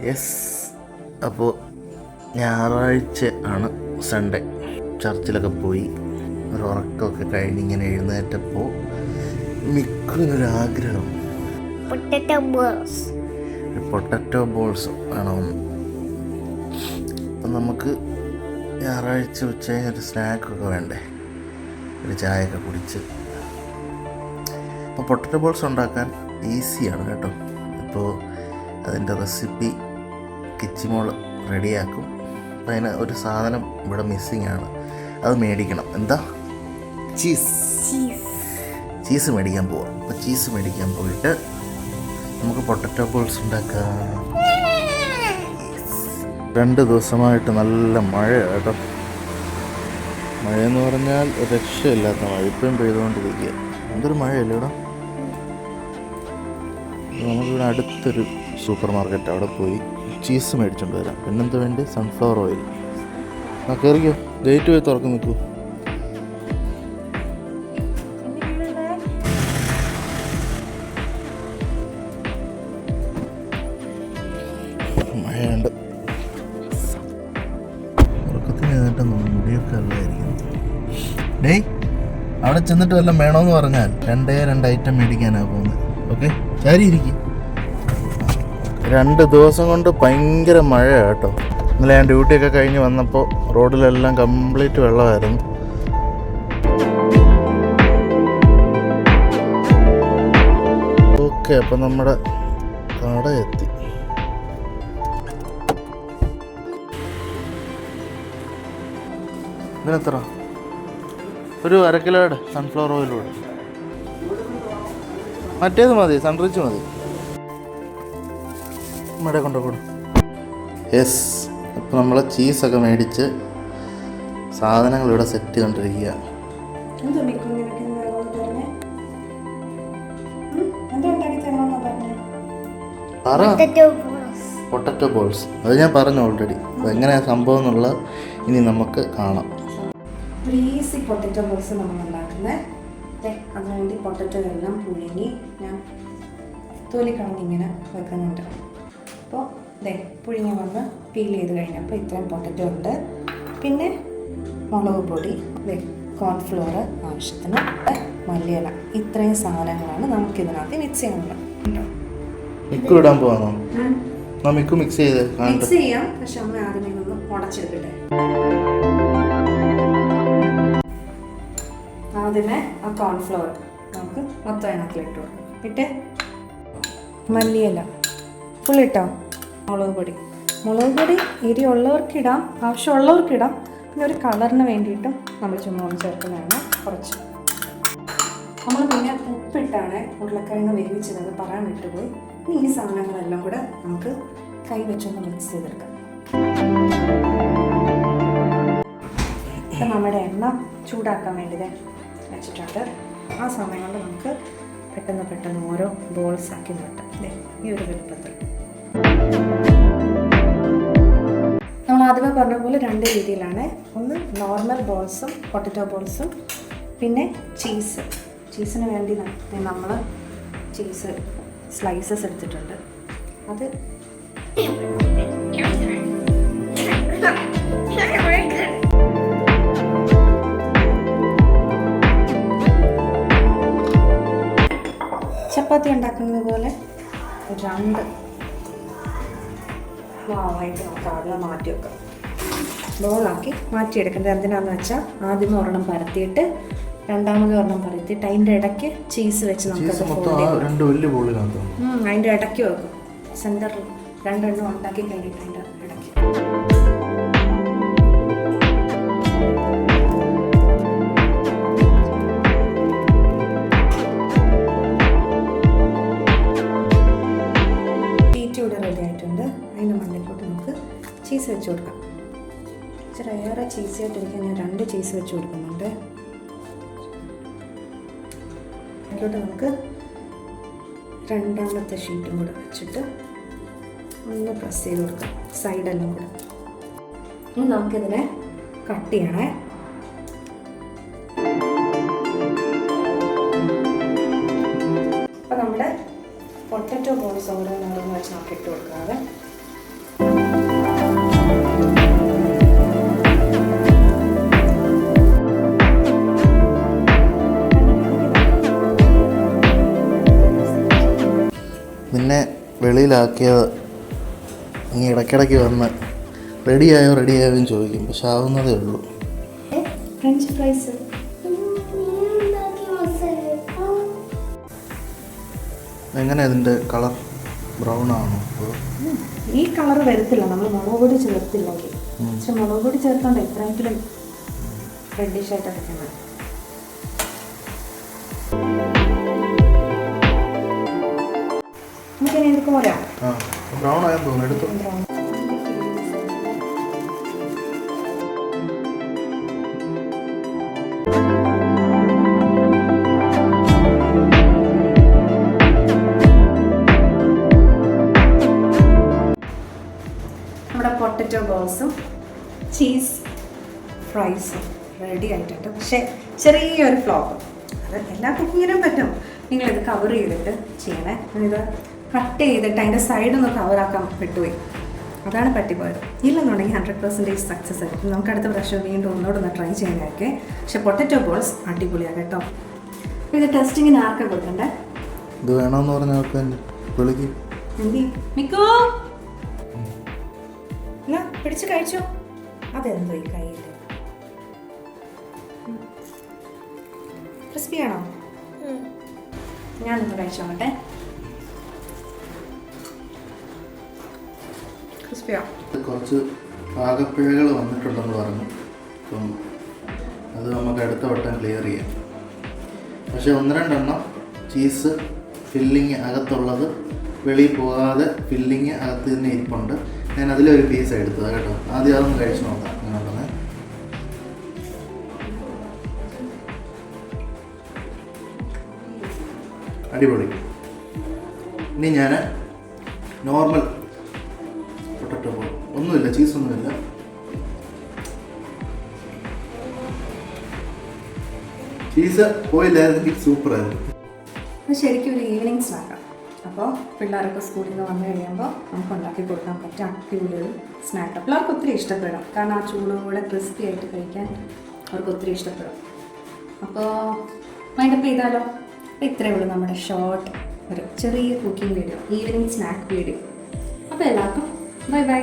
Yes, അപ്പോൾ ഞായറാഴ്ച ആണ്, സൺഡേ. ചർച്ചിലൊക്കെ പോയി ഒരു ഉറക്കമൊക്കെ കഴിഞ്ഞ് ഇങ്ങനെ എഴുന്നേറ്റപ്പോൾ മിക്കൊരാഗ്രഹം പൊട്ടറ്റോ ബോൾസ് വേണമെന്ന്. അപ്പം നമുക്ക് ഞായറാഴ്ച ഉച്ച കഴിഞ്ഞ് ഒരു സ്നാക്കൊക്കെ വേണ്ടേ, ഒരു ചായയൊക്കെ കുടിച്ച്. അപ്പോൾ പൊട്ടറ്റോ ബോൾസ് ഉണ്ടാക്കാൻ ഈസിയാണ് കേട്ടോ. ഇപ്പോൾ അതിൻ്റെ റെസിപ്പി കിച്ചിമോൾ റെഡിയാക്കും. അപ്പോൾ അതിന് ഒരു സാധനം ഇവിടെ മിസ്സിങ് ആണ്, അത് മേടിക്കണം. എന്താ? ചീസ് മേടിക്കാൻ പോവാം. അപ്പോൾ ചീസ് മേടിക്കാൻ പോയിട്ട് നമുക്ക് പൊട്ടറ്റോ ബോൾസ് ഉണ്ടാക്കാം. 2 ദിവസമായിട്ട് നല്ല മഴ കേട്ടോ. മഴയെന്ന് പറഞ്ഞാൽ ഒരു രക്ഷയില്ലാത്ത മഴ, ഇപ്പോഴും പെയ്തുകൊണ്ടിരിക്കുക. എന്തൊരു മഴയല്ലേ ഇവിടെ. നമുക്കിവിടെ അടുത്തൊരു സൂപ്പർ മാർക്കറ്റ്, അവിടെ പോയി ചീസ് മേടിച്ചുകൊണ്ട് വരാം. പിന്നെന്താ വേണ്ടി? Sunflower oil. ആ കയറിക്കോ, ഗേറ്റ് പോയി തുറക്ക് നിൽക്കൂ. മഴയുണ്ട്, ഉറക്കത്തിന് ഏതാണ്ട് മുടിയൊക്കെ അല്ലായിരിക്കും. ഡേയ്, അവിടെ ചെന്നിട്ട് വല്ലതും വേണമെന്ന് പറഞ്ഞാൽ 2 ഐറ്റം മേടിക്കാനാണ് പോകുന്നത്. ഓക്കെ, ചാരി ഇരിക്കും. 2 ദിവസം കൊണ്ട് ഭയങ്കര മഴ കേട്ടോ. ഇന്നലെ ഞാൻ ഡ്യൂട്ടിയൊക്കെ കഴിഞ്ഞ് വന്നപ്പോൾ റോഡിലെല്ലാം കംപ്ലീറ്റ് വെള്ളമായിരുന്നു. ഓക്കെ, അപ്പം നമ്മുടെ കട എത്തി. ഇതിനെത്ര? ഒരു 1/2 കിലോയുടെ സൺഫ്ലവർ ഓയിലൂടെ. മറ്റേത് മതി, സൺറിച്ച് മതി. ഇവിടെ കൊണ്ടുപോകും. യെസ്, അപ്പോൾ നമ്മൾ ചീസൊക്കെ മേടിച്ച് സാധനങ്ങൾ ഇവിടെ സെറ്റ് ചെയ്തുകൊണ്ടിരിക്കുക. പറ, പൊട്ടറ്റോ ബോൾസ്. അത് ഞാൻ പറഞ്ഞു ഓൾറെഡി. അതെങ്ങനെയാണ് സംഭവം എന്നുള്ളത് ഇനി നമുക്ക് കാണാം. ഒരു ഈസി പൊട്ടറ്റോ ബോൾസ് നമ്മൾ ഉണ്ടാക്കുന്നത്. അതിനുവേണ്ടി പൊട്ടറ്റോ എല്ലാം പുഴുങ്ങി ഞാൻ തൊലി കളഞ്ഞിങ്ങനെ വെക്കുന്നുണ്ട്. അപ്പോൾ പുഴുങ്ങി വന്ന് പീൽ ചെയ്ത് കഴിഞ്ഞപ്പോൾ ഇത്രയും പൊട്ടറ്റോ ഉണ്ട്. പിന്നെ മുളക് പൊടി, കോൺഫ്ലോർ ആവശ്യത്തിന്, മല്ലിയില, ഇത്രയും സാധനങ്ങളാണ് നമുക്കിതിനകത്ത് മിക്സ് ചെയ്യാനുള്ളത്. മിക്കു ഇടാൻ പോവാണോ? മിക്കു മിക്സ് ചെയ്യാം, പക്ഷെ അമ്മ ആദ്യമേ ഒന്ന് ഉടച്ചെടുക്കട്ടെ. ആദ്യമേ ആ കോൺഫ്ലോർ നമുക്ക് മൊത്തം അതിനകത്തിലിട്ട് കൊടുക്കാം. ഇട്ട് മല്ലിയില ഫുൾ ഇട്ടോ. മുളക് പൊടി എരി ഉള്ളവർക്കിടാം, ആവശ്യമുള്ളവർക്കിടാം. പിന്നെ ഒരു കളറിന് വേണ്ടിയിട്ടും നമ്മൾ ചുമ്മാ ഒന്ന് ചേർക്കുന്നതാണ് കുറച്ച്. നമ്മൾ പിന്നെ ഉപ്പിട്ടാണ് ഉരുളക്കിഴങ്ങ് വേവിച്ചത്, അത് പറയാൻ വിട്ടുപോയി. ഇനി ഈ സാധനങ്ങളെല്ലാം കൂടെ നമുക്ക് കൈ വെച്ചൊന്ന് മിക്സ് ചെയ്തെടുക്കാം. ഇപ്പം നമ്മുടെ എണ്ണ ചൂടാക്കാൻ വേണ്ടി വെച്ചിട്ടുണ്ട്. ആ സമയം കൊണ്ട് നമുക്ക് പെട്ടെന്ന് ഓരോ ബോൾസ് ആക്കി മാറ്റാം. ഈ ഒരു വലുപ്പത്തിൽ നമ്മൾ ആദ്യമേ പറഞ്ഞ പോലെ 2 രീതിയിലാണ്. ഒന്ന് നോർമൽ ബോൾസും പൊട്ടറ്റോ ബോൾസും, പിന്നെ ചീസിന് വേണ്ടി നമ്മൾ ചീസ് സ്ലൈസസ് എടുത്തിട്ടുണ്ട്. അത് ചപ്പാത്തി ഉണ്ടാക്കുന്നത് പോലെ 2 മാവായിട്ട് നമുക്ക് ആദ്യം മാറ്റി വെക്കാം. ബോളാക്കി മാറ്റിയെടുക്കേണ്ടത് എന്തിനാണെന്ന് വെച്ചാൽ ആദ്യമേ ഒരെണ്ണം പരത്തിയിട്ട് രണ്ടാമത് ഒരെണ്ണം പരത്തിയിട്ട് അതിൻ്റെ ഇടയ്ക്ക് ചീസ് വെച്ച് നമുക്കത് അതിൻ്റെ ഇടയ്ക്ക് വെക്കും. സെൻറ്ററിൽ 2 എണ്ണം ഉണ്ടാക്കി കഴിഞ്ഞിട്ട് അതിൻ്റെ ഇടയ്ക്ക് ഇവിടെ റെഡി ആയിട്ടുണ്ട്. അതിൻ്റെ മണ്ടയിലോട്ട് നമുക്ക് ചീസ് വെച്ച് കൊടുക്കാം. ഇച്ചിരി ഏറെ ചീസി ആയിട്ടിരിക്കാൻ ഞാൻ 2 ചീസ് വെച്ച് കൊടുക്കുന്നുണ്ട്. അതിലോട്ട് നമുക്ക് രണ്ടാമത്തെ ഷീറ്റും കൂടെ വെച്ചിട്ട് ഒന്ന് പ്രസ് ചെയ്ത് കൊടുക്കാം, സൈഡെല്ലാം കൂടെ. ഇനി നമുക്കിതിനെ കട്ട് ചെയ്യണേ. അപ്പോൾ നമ്മുടെ പൊട്ടറ്റോ ബോൾസ് ഓരോന്നോരോന്ന് വെച്ച് നമുക്ക് ഇട്ട് കൊടുക്കാതെ വെളിയിലാക്കിയത് ഇനി ഇടയ്ക്കിടയ്ക്ക് വന്ന് റെഡിയായോ എന്ന് ചോദിക്കും. പക്ഷെ ആവുന്നതേ ഉള്ളൂ. ഫ്രഞ്ച് ഫ്രൈസ് എങ്ങനെ ഇതിൻ്റെ കളർ ബ്രൗൺ ആണോ? ഈ കളർ വരത്തില്ല നമ്മൾ മുളക് പൊടി ചേർത്തില്ലെങ്കിൽ. പക്ഷെ മുളക് പൊടി ചേർത്തോണ്ട് എത്രയെങ്കിലും റെഡിഷ് ആയിട്ട് എടുക്കുന്നത്. നമുക്കിനി എന്തൊക്കെ പറയാം? ബ്രൗൺ ആയെന്ന് തോന്നുന്നു. എടുത്തു. നമ്മുടെ പൊട്ടറ്റോ ബോൾസും ചീസ് ഫ്രൈസും റെഡി ആയിട്ടുണ്ട്. പക്ഷേ ചെറിയൊരു ഫ്ലോപ്പ്. അത് എല്ലാ കുക്കിങ്ങിനും പറ്റും. നിങ്ങളിത് കവർ ചെയ്തിട്ട് ചെയ്യണേ. ഇത് കട്ട് ചെയ്തിട്ട് അതിൻ്റെ സൈഡൊന്ന് കവറാക്കാൻ വിട്ടുപോയി. അതാണ് പറ്റിപ്പോയത്. ഇല്ലെന്നുണ്ടെങ്കിൽ 100% സക്സസ് ആയിരിക്കും. നമുക്ക് അടുത്ത പ്രാവശ്യം വീണ്ടും ഒന്നോടൊന്ന് ട്രൈ ചെയ്യാനൊക്കെ. പക്ഷേ പൊട്ടറ്റോ ബോൾസ് അടിപൊളിയാണ് കേട്ടോ. അപ്പോൾ ഇത് ടെസ്റ്റിങ്ങിന് ആർക്കാ കൊടുക്കണ്ടേ? ഇത് വേണമെന്ന് പറഞ്ഞാൽ വിളിക്കും. മിക്കോ എന്നാ പിടിച്ച് കഴിച്ചോ. അതെന്തോ ഈ കയ്യിൽ ക്രിസ്പിയാണോ? ഞാനൊന്ന് കഴിച്ചോട്ടെ. ക്രിസ്പിയോ? കുറച്ച് പാകപ്പിഴകൾ വന്നിട്ടുണ്ടെന്ന് പറഞ്ഞു. അപ്പം അത് നമുക്ക് അടുത്ത വട്ടം ക്ലിയർ ചെയ്യാം. പക്ഷേ 1-2 ചീസ് ഫില്ലിങ് അകത്തുള്ളത് വെളിയിൽ പോകാതെ ഫില്ലിങ് അകത്ത് തന്നെ ഇരിപ്പുണ്ട്. ഞാൻ അതിലൊരു പീസ് എടുത്തത് കേട്ടോ. ആദ്യം അതൊന്ന് കഴിച്ച് നോക്കാം. അങ്ങനെ ഉണ്ടെന്ന് അടിപൊളി. ഇനി ഞാൻ നോർമൽ പൊട്ടറ്റോ ബോൾ, ഒന്നുമില്ല, ചീസൊന്നുമില്ല. ചീസ് പോയില്ലായിരുന്നെങ്കിൽ സൂപ്പറായിരുന്നു. അത് ശരിക്കും ഒരു ഈവനിങ് സ്നാക്കാണ്. അപ്പോൾ പിള്ളേരൊക്കെ സ്കൂളിൽ നിന്ന് വന്നു കഴിയുമ്പോൾ നമുക്ക് ഉണ്ടാക്കി കൊടുക്കാൻ പറ്റും അടിപൊളിയൊരു സ്നാക്ക്. പിള്ളേർക്ക് ഒത്തിരി ഇഷ്ടപ്പെടും. കാരണം ആ ചൂടും കൂടെ ക്രിസ്പി ആയിട്ട് കഴിക്കാൻ അവർക്ക് ഒത്തിരി ഇഷ്ടപ്പെടും. അപ്പോൾ മൈൻഡപ്പ് ചെയ്താലോ? അപ്പോൾ ഇത്രയേ ഉള്ളൂ നമ്മുടെ ഷോർട്ട് ഒരു ചെറിയ cooking video, evening snack video. അപ്പോൾ എല്ലാവർക്കും ബൈ ബൈ.